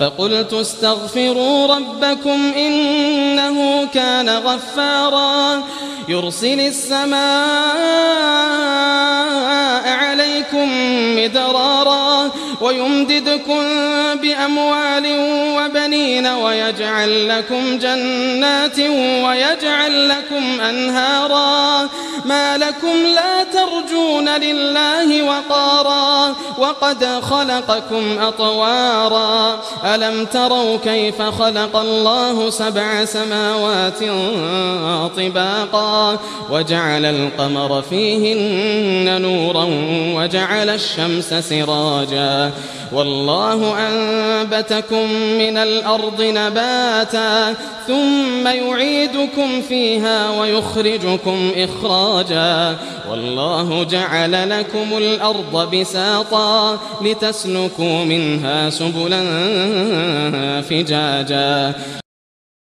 فقلت استغفروا ربكم إنه كان غفارا يرسل السماء عليكم مدرارا ويمددكم بأموال وبنين ويجعل لكم جنات ويجعل لكم أنهارا ما لكم لا ترجون لله وقارا وقد خلقكم أطوارا ألم تروا كيف خلق الله 7 سماوات طباقا وجعل القمر فيهن نورا وجعل الشمس سراجا والله أنبتكم من الأرض نباتا ثم يعيدكم فيها ويخرجكم إخراجا والله جعل لكم الأرض بساطا لتسلكوا منها سبلا فجاجا